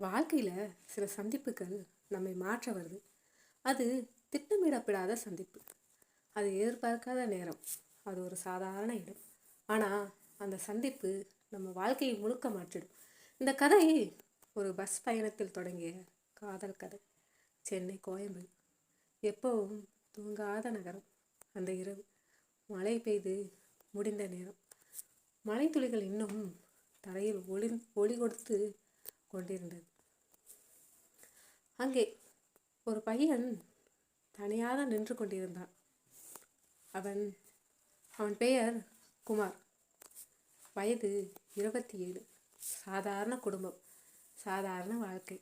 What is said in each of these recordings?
வாழ்க்கையில் சில சந்திப்புகள் நம்மை மாற்ற வருது. அது திட்டமிடப்படாத சந்திப்பு. அது எதிர்பார்க்காத நேரம். அது ஒரு சாதாரண இடம். ஆனால் அந்த சந்திப்பு நம்ம வாழ்க்கையை முழுக்க மாற்றிடும். இந்த கதை ஒரு பஸ் பயணத்தில் தொடங்கிய காதல் கதை. சென்னை கோயம்பேடு. எப்பவும் தூங்காத நகரம். அந்த இரவு மழை பெய்து முடிந்த நேரம். மழை துளிகள் இன்னும் தரையில் ஒளி கொடுத்து கொண்டிருந்தது. அங்கே ஒரு பையன் தனியாக நின்று கொண்டிருந்தான். அவன் பெயர் குமார். வயது 27. சாதாரண குடும்பம், சாதாரண வாழ்க்கை.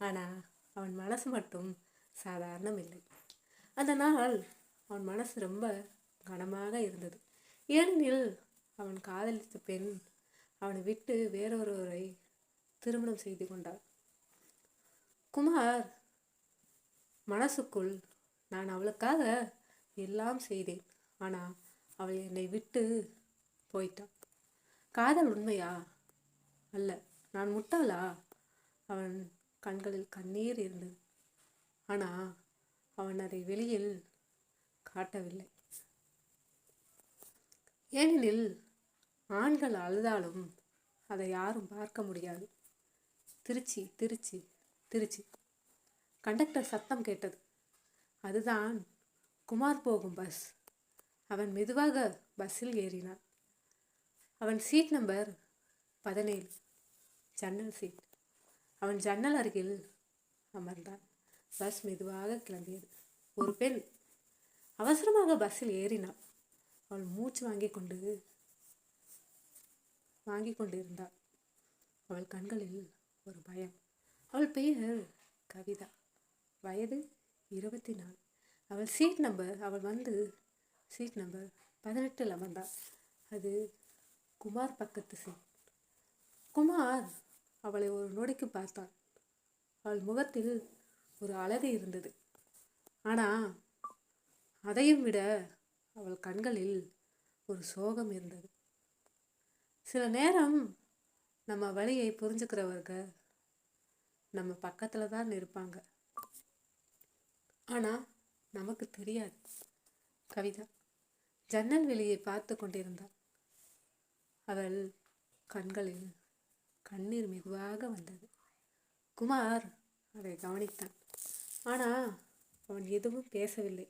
ஆனால் அவன் மனசு மட்டும் சாதாரணம் இல்லை. அந்த நாள் அவன் மனசு ரொம்ப கனமாக இருந்தது. ஏனெனில் அவன் காதலித்த பெண் அவனை விட்டு வேறொருவரை திருமணம் செய்து கொண்டாள். குமார் மனசுக்குள், நான் அவளுக்காக எல்லாம் செய்தேன், ஆனால் அவள் என்னை விட்டு போயிட்டான். காதல் உண்மையா? அல்ல. நான் முட்டாளா? அவன் கண்களில் கண்ணீர் இருந்தது. ஆனால் அவன் அதை வெளியில் காட்டவில்லை. ஏனெனில் ஆண்கள் அழுதாலும் அதை யாரும் பார்க்க முடியாது. திருச்சி திருச்சி திருச்சி. கண்டக்டர் சத்தம் கேட்டது. அதுதான் குமார் போகும் பஸ். அவன் மெதுவாக பஸ்ஸில் ஏறினான். அவன் சீட் நம்பர் 17, ஜன்னல் சீட். அவன் ஜன்னல் அருகில் அமர்ந்தான். பஸ் மெதுவாக கிளம்பியது. ஒரு பெண் அவசரமாக பஸ்ஸில் ஏறினாள். அவள் மூச்சு வாங்கி கொண்டிருந்தாள். அவள் கண்களில் ஒரு பயம். அவள் பெயர் கவிதா. வயது 24. அவள் வந்து சீட் நம்பர் 18 அமர்ந்தாள். அது குமார் பக்கத்து சீட். குமார் அவளை ஒரு நொடிக்கு பார்த்தான். அவள் முகத்தில் ஒரு அழகு இருந்தது. ஆனால் அதையும் விட அவள் கண்களில் ஒரு சோகம் இருந்தது. சில நேரம் நம்ம வழியை புரிஞ்சுக்கிறவர்கள் நம்ம பக்கத்துல தான் இருப்பாங்க, ஆனா நமக்கு தெரியாது. கவிதா ஜன்னல் வெளியை பார்த்து கொண்டிருந்தாள். அவள் கண்களில் கண்ணீர் மெதுவாக வந்தது. குமார் அதை கவனித்தான். ஆனா அவன் எதுவும் பேசவில்லை.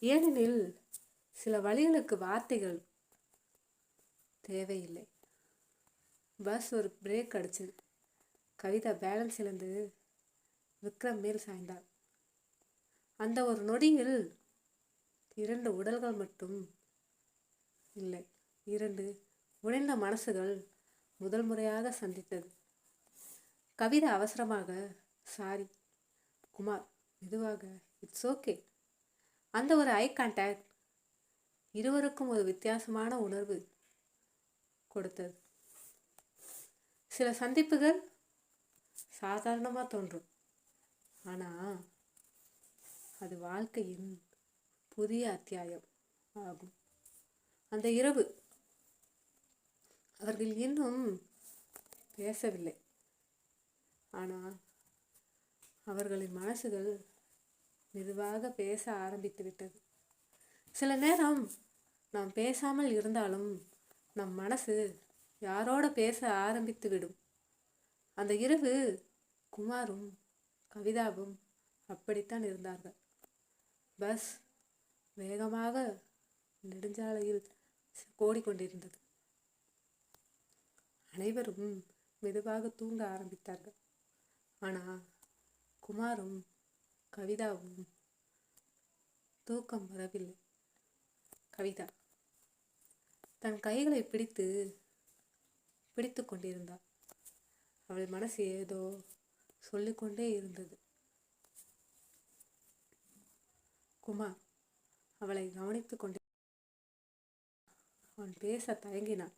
ஏனெனில் சில வழிகளுக்கு வார்த்தைகள் தேவையில்லை. பஸ் ஒரு பிரேக் அடிச்சது. கவிதா பேலன்ஸ் இழந்து விக்ரம் மேல் சாய்ந்தாள். அந்த ஒரு நொடியில் 2 உடல்கள் மட்டும் இல்லை, 2 உடைந்த மனசுகள் முதல் முறையாக சந்தித்தது. கவிதா அவசரமாக, சாரி. குமார் மெதுவாக, இட்ஸ் ஓகே. அந்த ஒரு ஐ கான்டாக்ட் இருவருக்கும் ஒரு வித்தியாசமான உணர்வு கொடுத்தது. சில சந்திப்புகள் சாதாரணமாக தோன்றும், ஆனால் அது வாழ்க்கையின் புதிய அத்தியாயம் ஆகும். அந்த இரவு அவர்கள் இன்னும் பேசவில்லை. ஆனால் அவர்களின் மனசுகள் மெதுவாக பேச ஆரம்பித்து விட்டது. சில நேரம் நாம் பேசாமல் இருந்தாலும் நம் மனசு யாரோட பேச ஆரம்பித்து விடும். அந்த இரவு குமாரும் கவிதாவும் அப்படித்தான் இருந்தார்கள். பஸ் வேகமாக நெடுஞ்சாலையில் ஓடிக்கொண்டிருந்தது. அனைவரும் மெதுவாக தூங்க ஆரம்பித்தார்கள். ஆனால் குமாரும் கவிதாவும் தூக்கம் வரவில்லை. கவிதா தன் கைகளை பிடித்து கொண்டிருந்தாள். அவள் மனசு ஏதோ சொல்லிக்கொண்டே இருந்தது. குமார் அவளை கவனித்து கொண்டே அவன் பேச தயங்கினான்.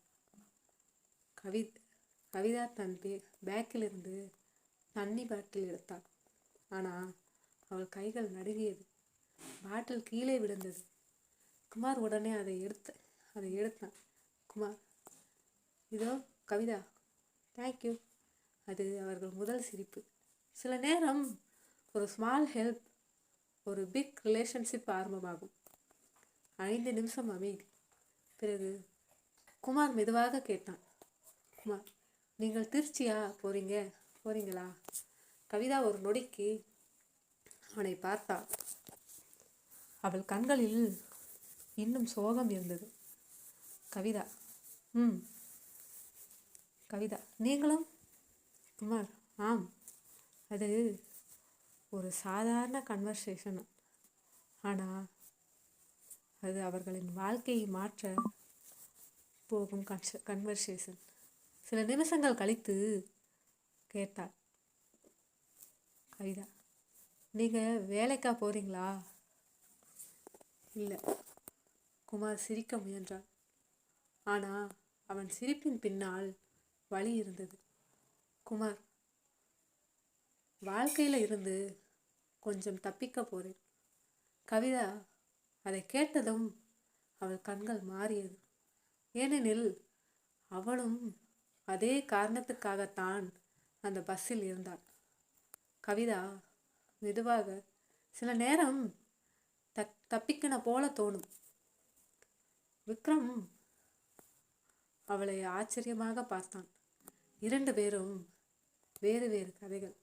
கவிதா தன் பேக்கிலிருந்து தண்ணி பாட்டில் எடுத்தாள். ஆனால் அவள் கைகள் நடுங்கியது. பாட்டில் கீழே விழுந்தது. குமார் உடனே அதை எடுத்தான். குமார், இதோ கவிதா, தேங்க்யூ. அது அவர்கள் முதல் சிரிப்பு. சில நேரம் ஒரு ஸ்மால் ஹெல்ப், ஒரு பிக் ரிலேஷன்ஷிப் ஆரம்பமாகும். 5 நிமிஷம் அமைதி. பிறகு குமார் மெதுவாக கேட்டான், குமார், நீங்கள் திருச்சியா போறீங்களா? கவிதா ஒரு நொடிக்கு அவனை பார்த்தாள். அவள் கண்களில் இன்னும் சோகம் இருந்தது. கவிதா, கவிதா, நீங்களும்? குமார், ஆம். அது ஒரு சாதாரண கன்வர்சேஷன். ஆனால் அது அவர்களின் வாழ்க்கையை மாற்ற போகும் கன்வர்சேஷன். சில நிமிஷங்கள் கழித்து கேட்டாள் கவிதா, நீங்கள் வேலைக்கா போகிறீங்களா? இல்லை. குமார் சிரிக்க முயன்றான். ஆனால் அவன் சிரிப்பின் பின்னால் வலி இருந்தது. குமார், வாழ்க்கையில் இருந்து கொஞ்சம் தப்பிக்க போகிறேன். கவிதா அதை கேட்டதும் அவள் கண்கள் மாறியது. ஏனெனில் அவளும் அதே காரணத்துக்காகத்தான் அந்த பஸ்ஸில் இருந்தாள். கவிதா மெதுவாக, சில நேரம் தப்பிக்கன போல தோணும். விக்ரம் அவளை ஆச்சரியமாக பார்த்தான். 2 பேரும் வேறு வேறு கதைகள்,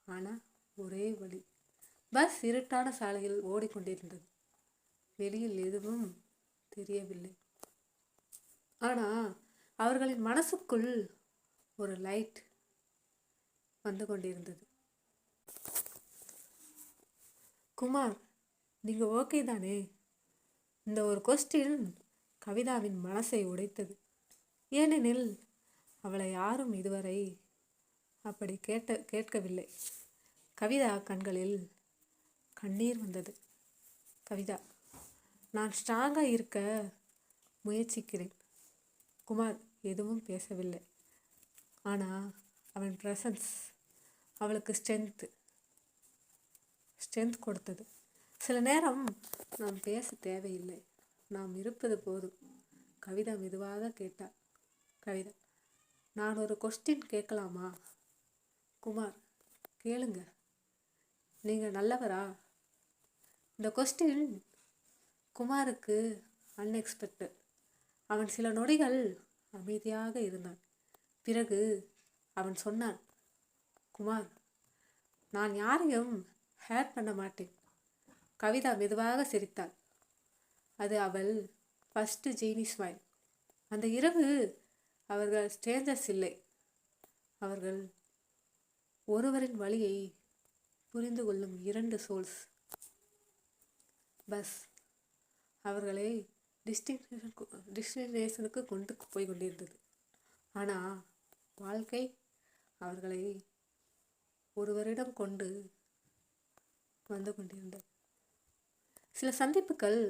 ஆனால் ஒரே வழி. பஸ் இருட்டான சாலையில் ஓடிக்கொண்டிருந்தது. வெளியில் எதுவும் தெரியவில்லை. ஆனால் அவர்களின் மனசுக்குள் ஒரு லைட் வந்து கொண்டிருந்தது. குமார், நீங்கள் ஓகே தானே? இந்த ஒரு கொஸ்டின் கவிதாவின் மனசை உடைத்தது. ஏனெனில் அவளை யாரும் இதுவரை அப்படி கேட்கவில்லை. கவிதா கண்களில் கண்ணீர் வந்தது. கவிதா, நான் ஸ்ட்ராங்காக இருக்க முயற்சிக்கிறேன். குமார் எதுவும் பேசவில்லை. ஆனால் அவன் ப்ரெசன்ஸ் அவளுக்கு ஸ்ட்ரென்த் கொடுத்தது. சில நேரம் நாம் பேச தேவையில்லை, நாம் இருப்பது போதும். கவிதா மெதுவாக கேட்டாள். கவிதா, நான் ஒரு கொஸ்டின் கேட்கலாமா? குமார், கேளுங்க. நீங்கள் நல்லவரா? இந்த கொஸ்டின் குமாருக்கு அன்எக்ஸ்பெக்டட். அவன் சில நொடிகள் அமைதியாக இருந்தான். பிறகு அவன் சொன்னான், குமார், நான் யாரையும் ஹேட் பண்ண மாட்டேன். கவிதா மெதுவாக சிரித்தாள். அது அவள் ஃபர்ஸ்ட் ஜீனி ஸ்மைல். அந்த இரவு அவர்கள் ஸ்ட்ரேஞ்சர்ஸ் இல்லை. அவர்கள் ஒருவரின் வழியை புரிந்து கொள்ளும் 2 சோல்ஸ். பஸ் அவர்களை டெஸ்டினேஷனுக்கு கொண்டு போய் கொண்டிருந்தது. ஆனால் வாழ்க்கை அவர்களை ஒருவரிடம் கொண்டு வந்து கொண்டிருந்தது. சில சந்திப்புகள்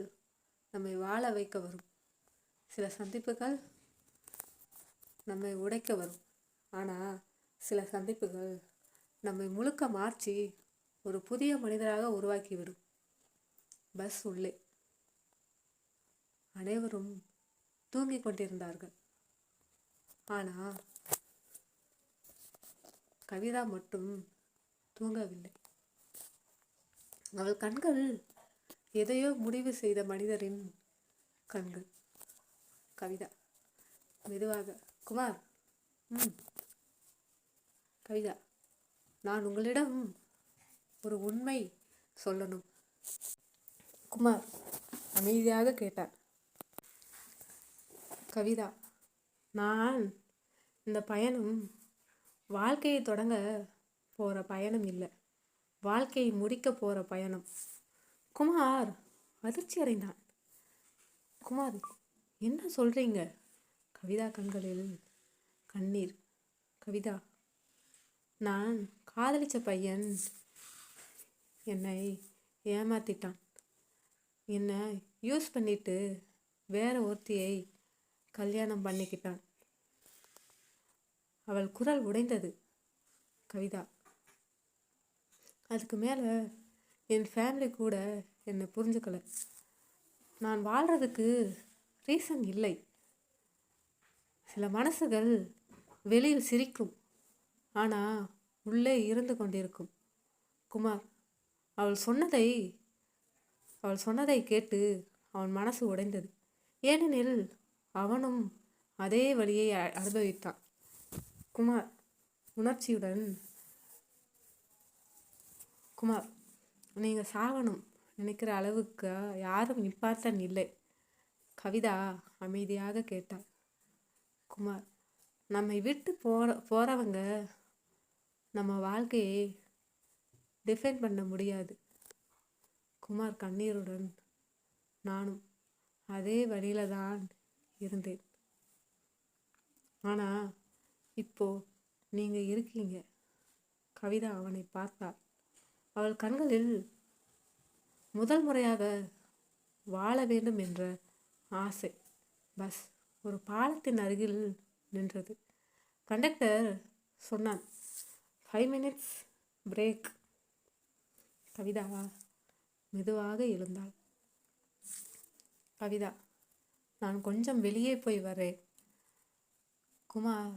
நம்மை வாழ வைக்க வரும். சில சந்திப்புகள் நம்மை உடைக்க வரும். ஆனால் சில சந்திப்புகள் நம்மை முழுக்க மாற்றி ஒரு புதிய மனிதராக உருவாக்கிவிடும். பஸ் உள்ளே அனைவரும் தூங்கிக் கொண்டிருந்தார்கள். ஆனால் கவிதா மட்டும் தூங்கவில்லை. அவள் கண்கள் எதையோ முடிவு செய்த மனிதரின் கண்கள். கவிதா மெதுவாக, குமார், கவிதா, நான் உங்களிடம் ஒரு உண்மை சொல்லணும். குமார் அமைதியாக கேட்டார். கவிதா, நான் இந்த பயணம் வாழ்க்கையை தொடங்க போகிற பயணம் இல்லை, வாழ்க்கையை முடிக்க போகிற பயணம். குமார் அதிர்ச்சி அடைந்தான். குமார், என்ன சொல்கிறீங்க? கவிதா கண்களில் கண்ணீர். கவிதா, நான் காதலிச்ச பையன் என்னை ஏமாத்திட்டான். என்னை யூஸ் பண்ணிட்டு வேற ஒருத்தியை கல்யாணம் பண்ணிக்கிட்டான். அவள் குரல் உடைந்தது. கவிதா, அதுக்கு மேலே என் ஃபேமிலி கூட என்னை புரிஞ்சுக்கல. நான் வாழ்கிறதுக்கு ரீசன் இல்லை. சில மனசுகள் வெளியில் சிரிக்கும், ஆனால் உள்ளே இருந்து கொண்டிருக்கும். குமார் அவள் சொன்னதை அவள் சொன்னதை கேட்டு அவன் மனசு உடைந்தது. ஏனெனில் அவனும் அதே வழியை அனுபவித்தான். குமார் உணர்ச்சியுடன், குமார் நீங்கள் சாகணும் நினைக்கிற அளவுக்கு யாரும் இம்பார்ட்டன் இல்லை. கவிதா அமைதியாக கேட்டாள். குமார், நம்மை விட்டு போகிறவங்க நம்ம வாழ்க்கையை டிஃபைன் பண்ண முடியாது. குமார் கண்ணீருடன், நானும் அதே வழியில தான் இருந்தேன். ஆனால் இப்போ நீங்கள் இருக்கீங்க. கவிதா அவனை பார்த்தாள். அவள் கண்களில் முதல் முறையாக வாழ வேண்டும் என்ற ஆசை. பஸ் ஒரு பாலத்தின் அருகில் நின்றது. கண்டக்டர் சொன்னான், 5 minutes பிரேக். கவிதா மெதுவாக எழுந்தாள். கவிதா, நான் கொஞ்சம் வெளியே போய் வரேன். குமார்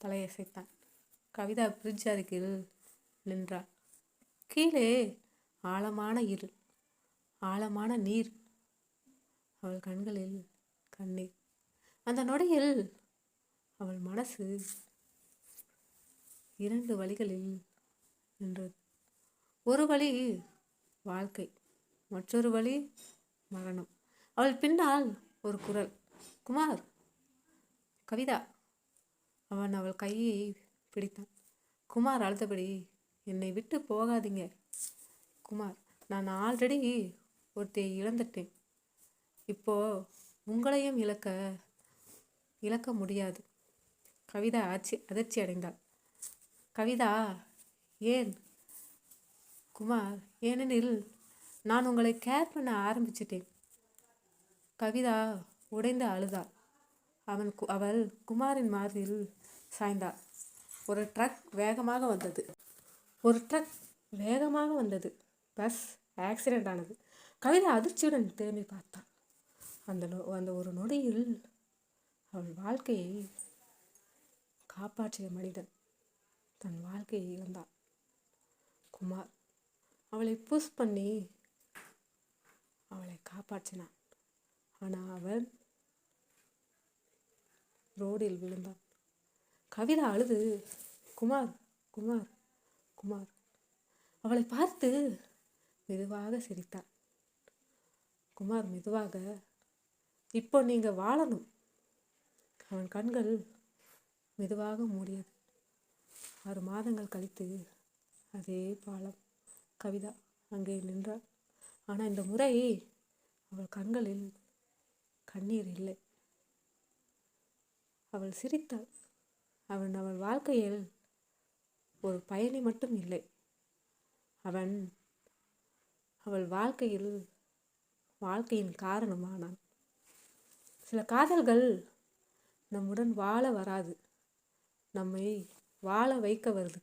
தலையசைத்தான். கவிதா பிரிட்ஜ் அருகில் நின்றாள். கீழே ஆழமான இருள், ஆழமான நீர். அவள் கண்களில் கண்ணீர். அந்த நொடியில் அவள் மனசு 2 வழிகளில் நின்றது. ஒரு வழி வாழ்க்கை, மற்றொரு வழி மரணம். அவள் பின்னால் ஒரு குரல், குமார். கவிதா. அவன் அவள் கையை பிடித்தான். குமார் அழுத்தபடி, என்னை விட்டு போகாதீங்க. குமார், நான் ஆல்ரெடி ஒருத்தையை இழந்துட்டேன். இப்போ உங்களையும் இழக்க முடியாது. கவிதா அதிர்ச்சி அடைந்தாள். கவிதா, ஏன்? குமார், ஏனெனில் நான் உங்களை கேர் பண்ண ஆரம்பிச்சிட்டேன். கவிதா உடைந்து அழுதாள். அவள் குமாரின் மார்பில் சாய்ந்தாள். ஒரு ட்ரக் வேகமாக வந்தது. பஸ் ஆக்சிடென்ட் ஆனது. கவிதா அதிர்ச்சியுடன் திரும்பி பார்த்தாள். அந்த ஒரு நொடியில் அவள் வாழ்க்கையை காப்பாற்றிய மனிதன் தன் வாழ்க்கையை இழந்தான். குமார் அவளை புஷ் பண்ணி அவளை காப்பாற்றினான். ஆனால் அவன் ரோடில் விழுந்தான். கவிதா அழுது, குமார், குமார், குமார். அவளை பார்த்து மெதுவாக சிரித்தான். குமார் மெதுவாக, இப்போ நீங்க வாழணும். அவன் கண்கள் மெதுவாக மூடியது. 6 மாதங்கள் கழித்து அதே பாலம். கவிதா அங்கே நின்றாள். ஆனால் இந்த முறை அவள் கண்களில் கண்ணீர் இல்லை. அவள் சிரித்தாள். அவள் வாழ்க்கையில் ஒரு பயணி மட்டும் இல்லை. அவள் வாழ்க்கையின் காரணமானான். சில காதல்கள் நம்முடன் வாழ வராது, நம்மை வாழ வைக்க வருது.